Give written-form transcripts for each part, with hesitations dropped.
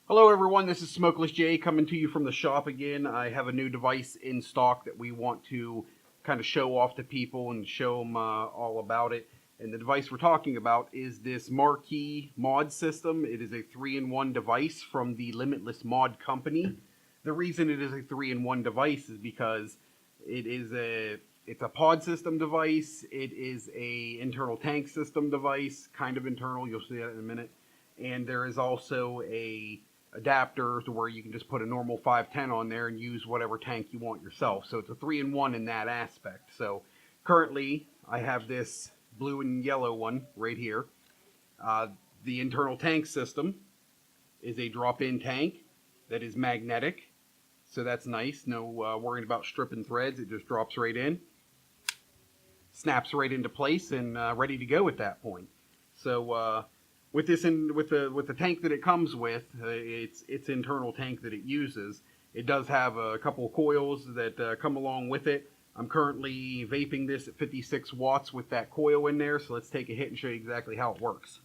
Hello everyone, this is Smokeless Jay coming to you from the shop again. I have a new device in stock that we want to kind of show off to people and show them all about it. And the device we're talking about is this Marquee Mod System. It is a 3-in-1 device from the Limitless Mod Company. The reason it is a 3-in-1 device is because it's a pod system device. It is a internal tank system device, kind of internal. You'll see that in a minute. And there is also a adapter to where you can just put a normal 510 on there and use whatever tank you want yourself. So it's a 3-in-1 in that aspect. So currently I have this blue and yellow one right here. The internal tank system is a drop-in tank that is magnetic. So that's nice. No worrying about stripping threads. It just drops right in, snaps right into place, and ready to go at that point. So with this with the tank that it comes with, its internal tank that it uses, it does have a couple of coils that come along with it. I'm currently vaping this at 56 watts with that coil in there, so let's take a hit and show you exactly how it works.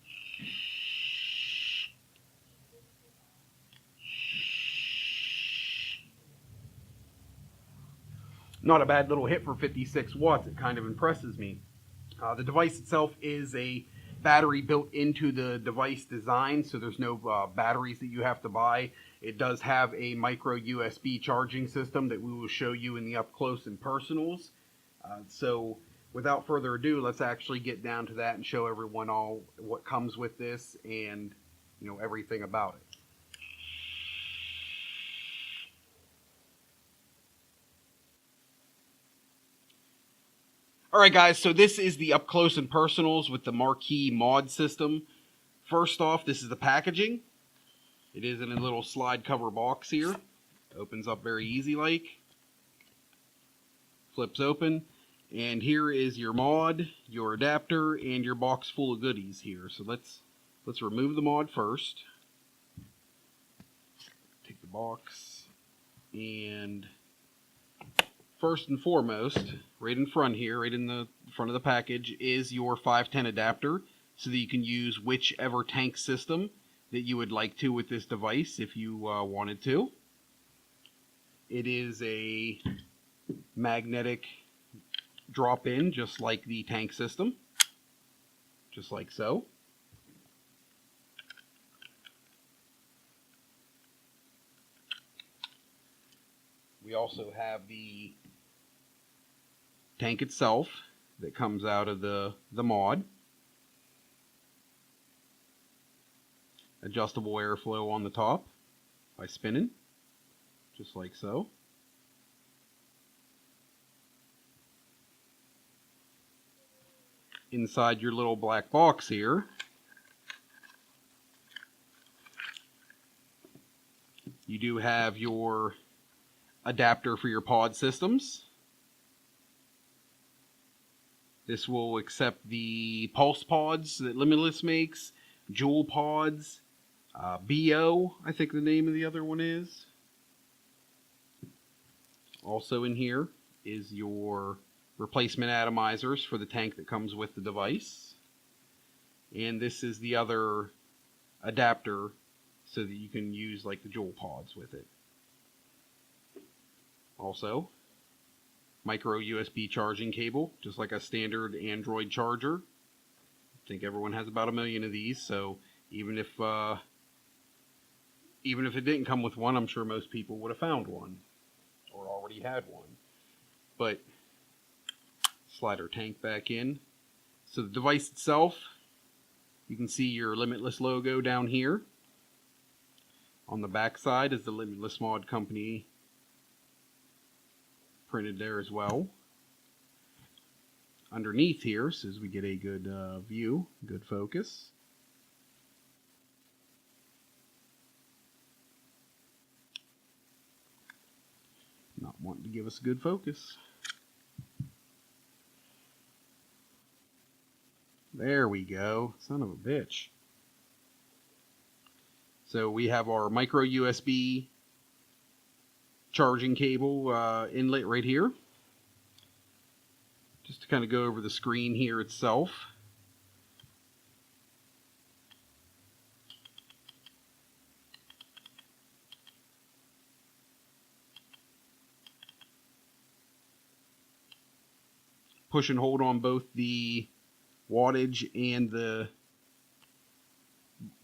Not a bad little hit for 56 watts. It kind of impresses me. The device itself is a battery built into the device design, so there's no batteries that you have to buy. It does have a micro USB charging system that we will show you in the up close and personals. So without further ado, let's actually get down to that and show everyone all what comes with this and everything about it. Alright guys, so this is the up close and personals with the Marquee Mod System. First off, this is the packaging. It is in a little slide cover box here. Opens up very easy like. Flips open. And here is your mod, your adapter, and your box full of goodies here. So let's remove the mod first. Take the box. And first and foremost, right in front here, right in the front of the package, is your 510 adapter, so that you can use whichever tank system that you would like to with this device if you wanted to. It is a magnetic drop-in, just like the tank system, just like so. We also have the tank itself that comes out of the mod. Adjustable airflow on the top by spinning, just like so. Inside your little black box here, you do have your adapter for your pod systems. This will accept the pulse pods that Limitless makes, Joule pods, BO, I think the name of the other one is. Also in here is your replacement atomizers for the tank that comes with the device. And this is the other adapter so that you can use like the Joule pods with it. Also, micro USB charging cable, just like a standard Android charger. I think everyone has about 1 million of these, so even if it didn't come with one, I'm sure most people would have found one or already had one. But slide our tank back in. So the device itself, you can see your Limitless logo down here. On the back side is the Limitless Mod Company printed there as well. Underneath here, so as we get a good view, good focus. Not wanting to give us a good focus. There we go. Son of a bitch. So we have our micro USB charging cable inlet right here. Just to kind of go over the screen here itself. push and hold on both the wattage and the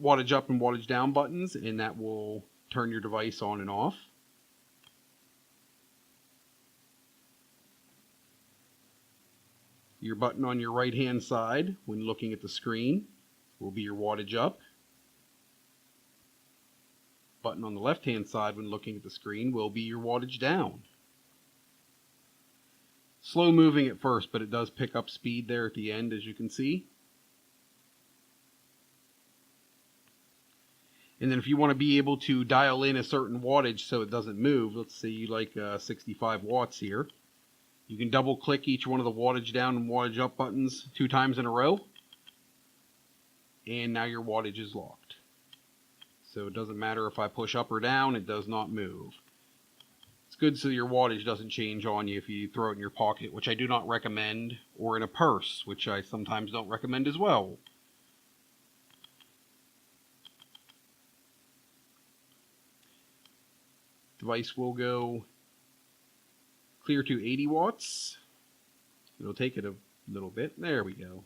wattage up and wattage down buttons, and that will turn your device on and off. Your button on your right hand side when looking at the screen will be your wattage up. Button on the left hand side when looking at the screen will be your wattage down. Slow moving at first, but it does pick up speed there at the end, as you can see. And then if you want to be able to dial in a certain wattage so it doesn't move, let's say you like 65 watts here, you can double click each one of the wattage down and wattage up buttons 2 times in a row, and now your wattage is locked. So it doesn't matter if I push up or down, it does not move. It's good so your wattage doesn't change on you if you throw it in your pocket, which I do not recommend, or in a purse, which I sometimes don't recommend as well. Device will go clear to 80 watts. It'll take it a little bit. There we go.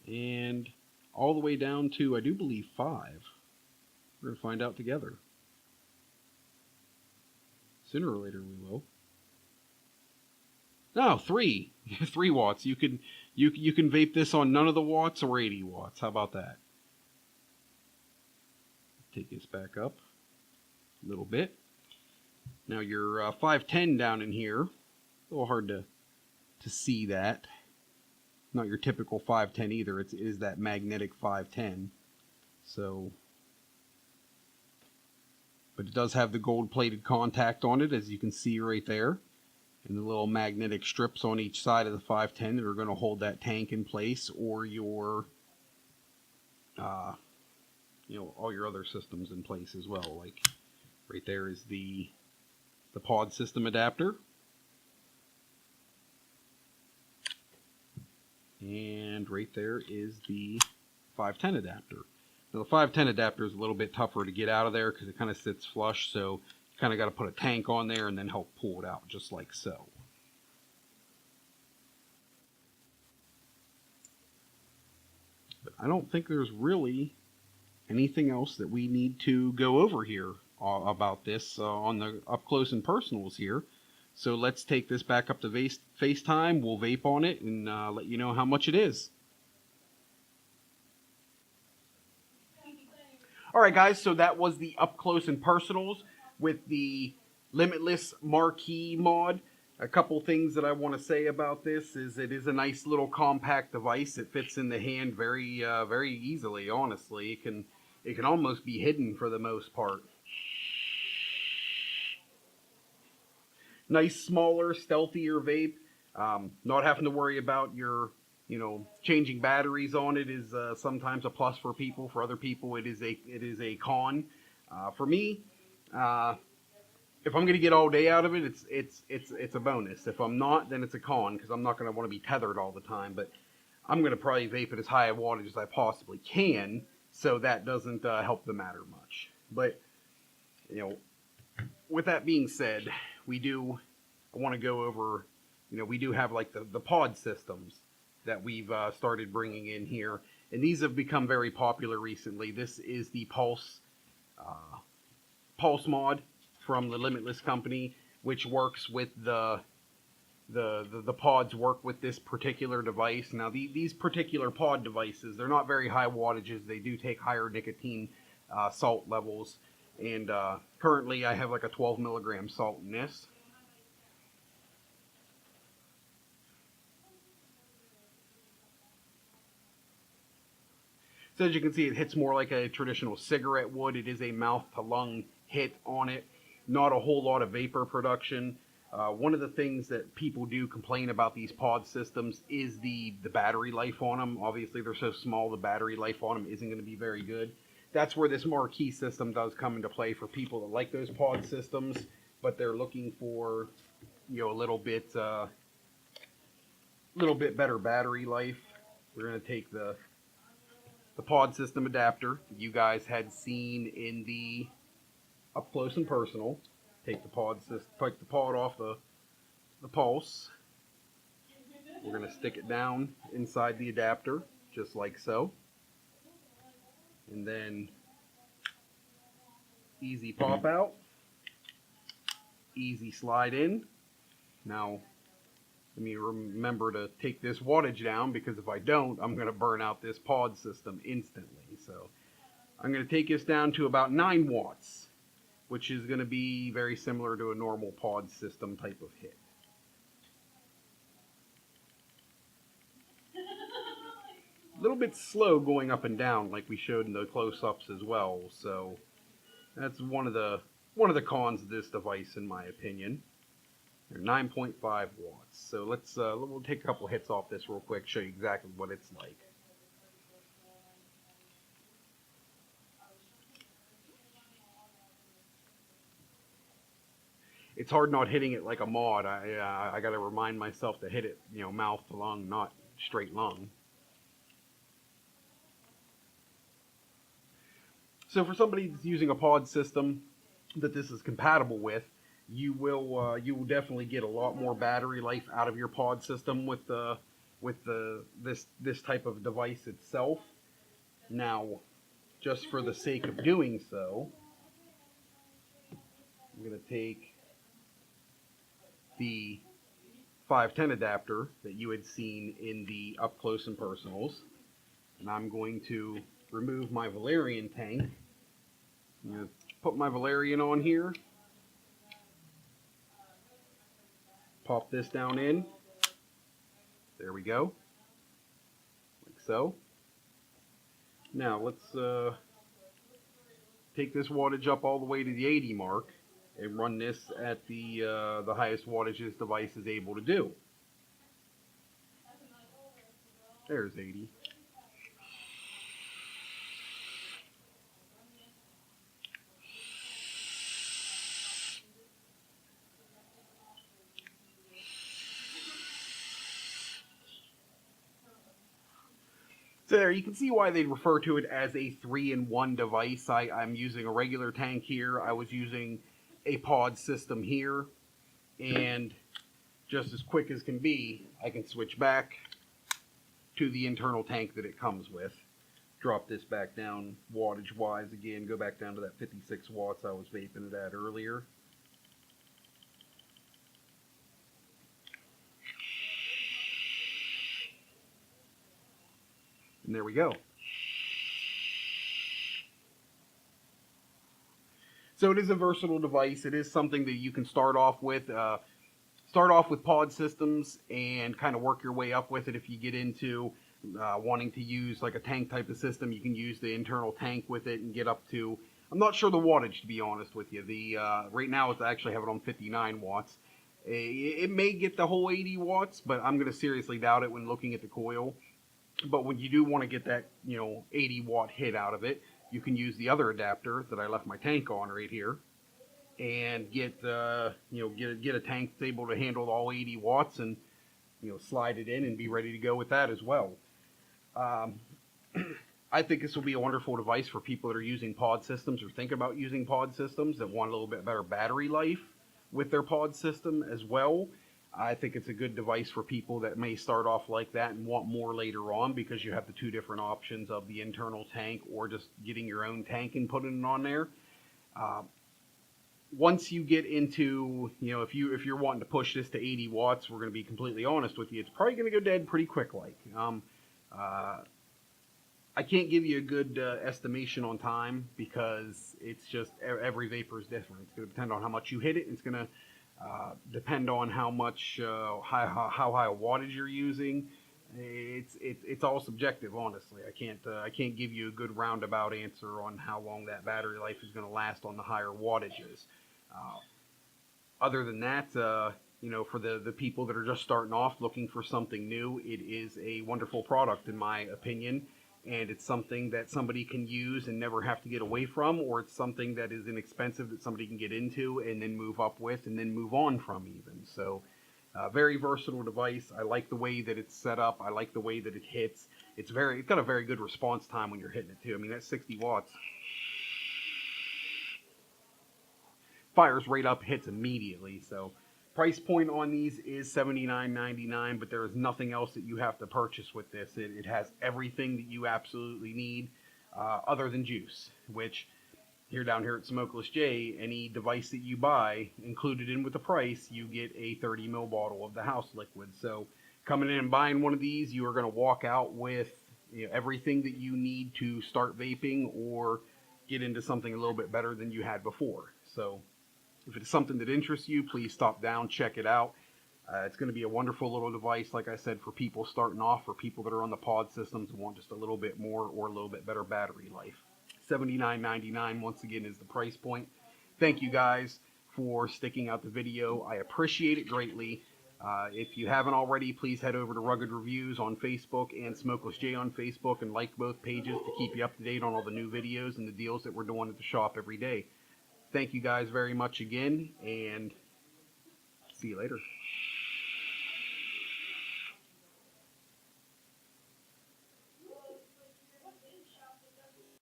And all the way down to, I do believe, 5. We're going to find out together. Sooner or later we will. No, 3. 3 watts. You can vape this on none of the watts or 80 watts. How about that? Take this back up a little bit. Now your 510 down in here, a little hard to see that. Not your typical 510 either. It is that magnetic 510. So, but it does have the gold-plated contact on it, as you can see right there, and the little magnetic strips on each side of the 510 that are going to hold that tank in place, or your, all your other systems in place as well. Like right there is the pod system adapter, and right there is the 510 adapter. Now the 510 adapter is a little bit tougher to get out of there because it kind of sits flush, so you kind of got to put a tank on there and then help pull it out, just like so. But I don't think there's really anything else that we need to go over here about this on the up close and personals here. So let's take this back up to FaceTime. We'll vape on it and let you know how much it is. Alright guys, so that was the up close and personals with the Limitless Marquee Mod. A couple things that I want to say about this is it is a nice little compact device. It fits in the hand very easily, honestly. It can almost be hidden for the most part. Nice, smaller, stealthier vape. Not having to worry about your, changing batteries on it is sometimes a plus for people. For other people, it is a con. For me, if I'm going to get all day out of it, it's a bonus. If I'm not, then it's a con because I'm not going to want to be tethered all the time. But I'm going to probably vape it as high a wattage as I possibly can, so that doesn't help the matter much. But with that being said, I want to go over, we do have like the pod systems that we've started bringing in here, and these have become very popular recently. This is the Pulse mod from the Limitless company, which works with the pods work with this particular device. Now these particular pod devices, they're not very high wattages. They do take higher nicotine salt levels, and currently I have like a 12 milligram salt in this. So as you can see, it hits more like a traditional cigarette would. It is a mouth-to-lung hit on it. Not a whole lot of vapor production. One of the things that people do complain about these pod systems is the battery life on them. Obviously, they're so small, the battery life on them isn't going to be very good. That's where this Marquee system does come into play for people that like those pod systems, but they're looking for, a little bit better battery life. We're going to take the pod system adapter that you guys had seen in the up close and personal. Take the pod off the Pulse, We're going to stick it down inside the adapter, just like so. And then easy pop out, easy slide in. Now, let me remember to take this wattage down, because if I don't, I'm going to burn out this pod system instantly. So I'm going to take this down to about 9 watts, which is going to be very similar to a normal pod system type of hit. A little bit slow going up and down, like we showed in the close-ups as well. So that's one of the cons of this device, in my opinion. They're 9.5 watts. So we'll take a couple hits off this real quick, show you exactly what it's like. It's hard not hitting it like a mod. I got to remind myself to hit it, mouth to lung, not straight lung. So for somebody that's using a pod system that this is compatible with, you will definitely get a lot more battery life out of your pod system with this type of device itself. Now, just for the sake of doing so, I'm going to take the 510 adapter that you had seen in the up close and personals, and I'm going to remove my Valerian tank. I'm going to put my Valerian on here, pop this down in, there we go, like so. Now let's take this wattage up all the way to the 80 mark and run this at the highest wattage this device is able to do. There's 80. So there, you can see why they refer to it as a 3-in-1 device. I'm using a regular tank here. I was using a pod system here. And just as quick as can be, I can switch back to the internal tank that it comes with. Drop this back down wattage-wise again. Go back down to that 56 watts I was vaping it at earlier. And there we go. So it is a versatile device. It is something that you can start off with pod systems and kind of work your way up with it. If you get into wanting to use like a tank type of system, you can use the internal tank with it and get up to, I'm not sure the wattage, to be honest with you. Right now I actually have it on 59 watts. It may get the whole 80 watts, but I'm going to seriously doubt it when looking at the coil. But when you do want to get that 80 watt hit out of it, you can use the other adapter that I left my tank on right here, and get a tank that's able to handle all 80 watts, and slide it in and be ready to go with that as well. I think this will be a wonderful device for people that are using pod systems or think about using pod systems that want a little bit better battery life with their pod system as well. I think it's a good device for people that may start off like that and want more later on, because you have the two different options of the internal tank or just getting your own tank and putting it on there. Once you get into, if you're wanting to push this to 80 watts, we're going to be completely honest with you, it's probably going to go dead pretty quick. I can't give you a good estimation on time, because it's just every vapor is different. It's going to depend on how much you hit it. It's going to depend on how much how high a wattage you're using. It's all subjective, honestly. I can't give you a good roundabout answer on how long that battery life is going to last on the higher wattages. Other than that, for the people that are just starting off looking for something new, it is a wonderful product in my opinion. And it's something that somebody can use and never have to get away from, or it's something that is inexpensive that somebody can get into and then move up with and then move on from even. So very versatile device. I like the way that it's set up. I like the way that it hits. It's got a very good response time when you're hitting it too. I mean, that's 60 watts. Fires right up, hits immediately. So Price point on these is $79.99, but there is nothing else that you have to purchase with this. It has everything that you absolutely need, other than juice, which down here at Smokeless J, any device that you buy, included in with the price, you get a 30 ml bottle of the house liquid. So coming in and buying one of these, you are going to walk out with, you know, everything that you need to start vaping or get into something a little bit better than you had before. So if it's something that interests you, please stop down, check it out. It's going to be a wonderful little device, like I said, for people starting off, for people that are on the pod systems and want just a little bit more or a little bit better battery life. $79.99 once again is the price point. Thank you guys for sticking out the video. I appreciate it greatly. If you haven't already, please head over to Rugged Reviews on Facebook and Smokeless J on Facebook and like both pages to keep you up to date on all the new videos and the deals that we're doing at the shop every day. Thank you guys very much again, and see you later.